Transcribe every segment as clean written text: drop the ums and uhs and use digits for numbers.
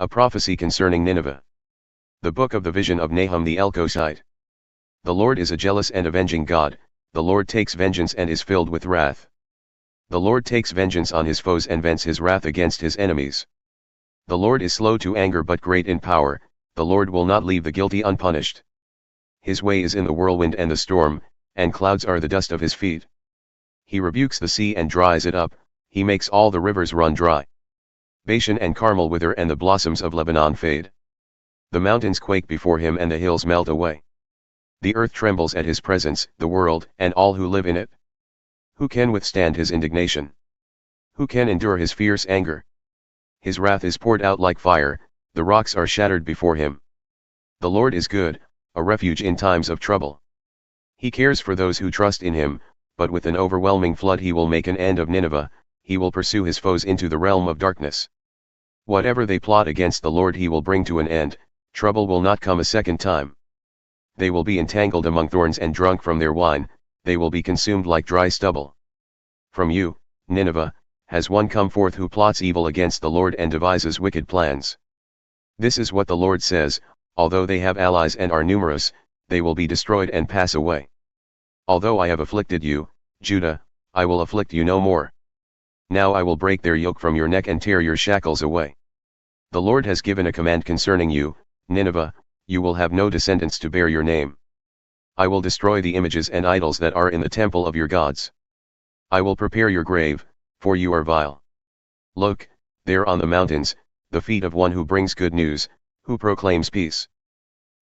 A prophecy concerning Nineveh. The book of the vision of Nahum the Elkoshite. The Lord is a jealous and avenging God, the Lord takes vengeance and is filled with wrath. The Lord takes vengeance on his foes and vents his wrath against his enemies. The Lord is slow to anger but great in power, the Lord will not leave the guilty unpunished. His way is in the whirlwind and the storm, and clouds are the dust of his feet. He rebukes the sea and dries it up, he makes all the rivers run dry. Bashan and Carmel wither and the blossoms of Lebanon fade. The mountains quake before him and the hills melt away. The earth trembles at his presence, the world and all who live in it. Who can withstand his indignation? Who can endure his fierce anger? His wrath is poured out like fire, the rocks are shattered before him. The Lord is good, a refuge in times of trouble. He cares for those who trust in him, but with an overwhelming flood he will make an end of Nineveh, he will pursue his foes into the realm of darkness. Whatever they plot against the Lord he will bring to an end, trouble will not come a second time. They will be entangled among thorns and drunk from their wine, they will be consumed like dry stubble. From you, Nineveh, has one come forth who plots evil against the Lord and devises wicked plans. This is what the Lord says, although they have allies and are numerous, they will be destroyed and pass away. Although I have afflicted you, Judah, I will afflict you no more. Now I will break their yoke from your neck and tear your shackles away. The Lord has given a command concerning you, Nineveh, you will have no descendants to bear your name. I will destroy the images and idols that are in the temple of your gods. I will prepare your grave, for you are vile. Look, there on the mountains, the feet of one who brings good news, who proclaims peace.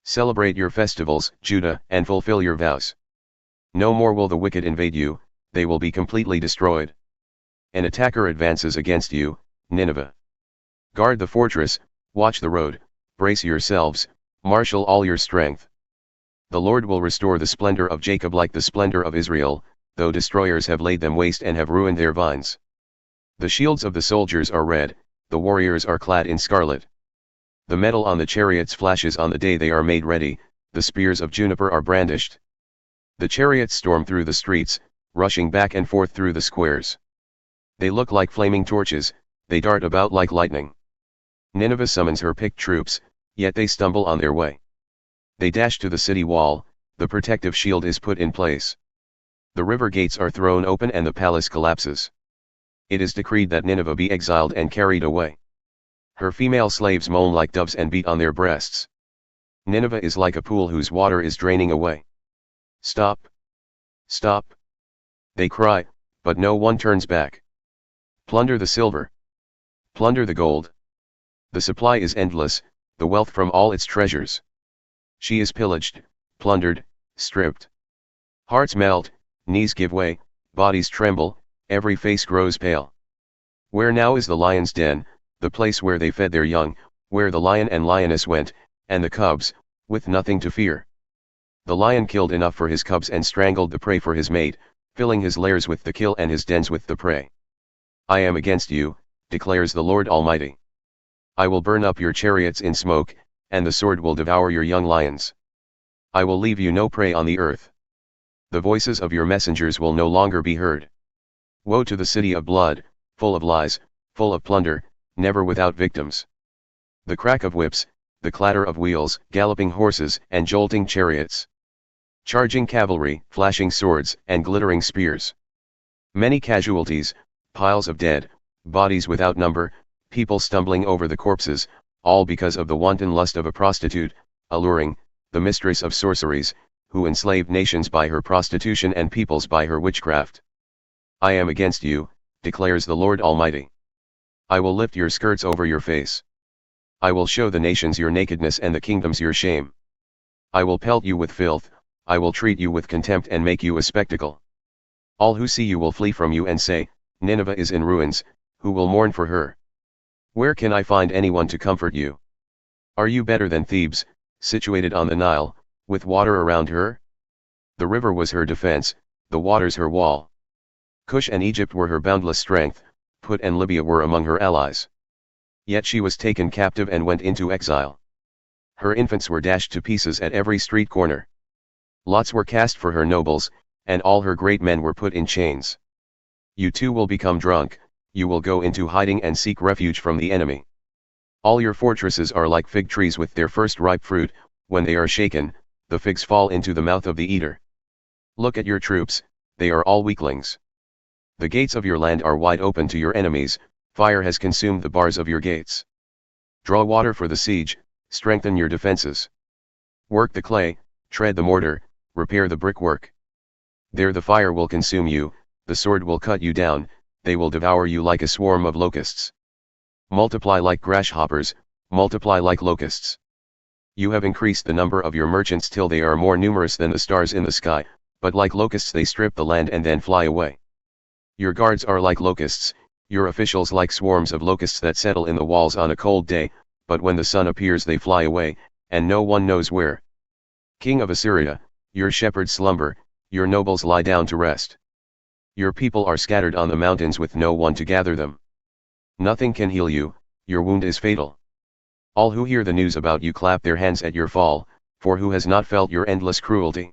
Celebrate your festivals, Judah, and fulfill your vows. No more will the wicked invade you, they will be completely destroyed. An attacker advances against you, Nineveh. Guard the fortress, watch the road, brace yourselves, marshal all your strength. The Lord will restore the splendor of Jacob like the splendor of Israel, though destroyers have laid them waste and have ruined their vines. The shields of the soldiers are red, the warriors are clad in scarlet. The metal on the chariots flashes on the day they are made ready, the spears of juniper are brandished. The chariots storm through the streets, rushing back and forth through the squares. They look like flaming torches, they dart about like lightning. Nineveh summons her picked troops, yet they stumble on their way. They dash to the city wall, the protective shield is put in place. The river gates are thrown open and the palace collapses. It is decreed that Nineveh be exiled and carried away. Her female slaves moan like doves and beat on their breasts. Nineveh is like a pool whose water is draining away. Stop! Stop! They cry, but no one turns back. Plunder the silver. Plunder the gold. The supply is endless, the wealth from all its treasures. She is pillaged, plundered, stripped. Hearts melt, knees give way, bodies tremble, every face grows pale. Where now is the lion's den, the place where they fed their young, where the lion and lioness went, and the cubs, with nothing to fear. The lion killed enough for his cubs and strangled the prey for his mate, filling his lairs with the kill and his dens with the prey. I am against you, declares the Lord Almighty. I will burn up your chariots in smoke, and the sword will devour your young lions. I will leave you no prey on the earth. The voices of your messengers will no longer be heard. Woe to the city of blood, full of lies, full of plunder, never without victims. The crack of whips, the clatter of wheels, galloping horses, and jolting chariots. Charging cavalry, flashing swords, and glittering spears. Many casualties, piles of dead, bodies without number, people stumbling over the corpses, all because of the wanton lust of a prostitute, alluring, the mistress of sorceries, who enslaved nations by her prostitution and peoples by her witchcraft. I am against you, declares the Lord Almighty. I will lift your skirts over your face. I will show the nations your nakedness and the kingdoms your shame. I will pelt you with filth, I will treat you with contempt and make you a spectacle. All who see you will flee from you and say, Nineveh is in ruins, who will mourn for her? Where can I find anyone to comfort you? Are you better than Thebes, situated on the Nile, with water around her? The river was her defense, the waters her wall. Cush and Egypt were her boundless strength, Put and Libya were among her allies. Yet she was taken captive and went into exile. Her infants were dashed to pieces at every street corner. Lots were cast for her nobles, and all her great men were put in chains. You too will become drunk, you will go into hiding and seek refuge from the enemy. All your fortresses are like fig trees with their first ripe fruit. When they are shaken, the figs fall into the mouth of the eater. Look at your troops, they are all weaklings. The gates of your land are wide open to your enemies, fire has consumed the bars of your gates. Draw water for the siege, strengthen your defenses. Work the clay, tread the mortar, repair the brickwork. There the fire will consume you, the sword will cut you down, they will devour you like a swarm of locusts. Multiply like grasshoppers, multiply like locusts. You have increased the number of your merchants till they are more numerous than the stars in the sky, but like locusts they strip the land and then fly away. Your guards are like locusts, your officials like swarms of locusts that settle in the walls on a cold day, but when the sun appears they fly away, and no one knows where. King of Assyria, your shepherds slumber, your nobles lie down to rest. Your people are scattered on the mountains with no one to gather them. Nothing can heal you, your wound is fatal. All who hear the news about you clap their hands at your fall, for who has not felt your endless cruelty?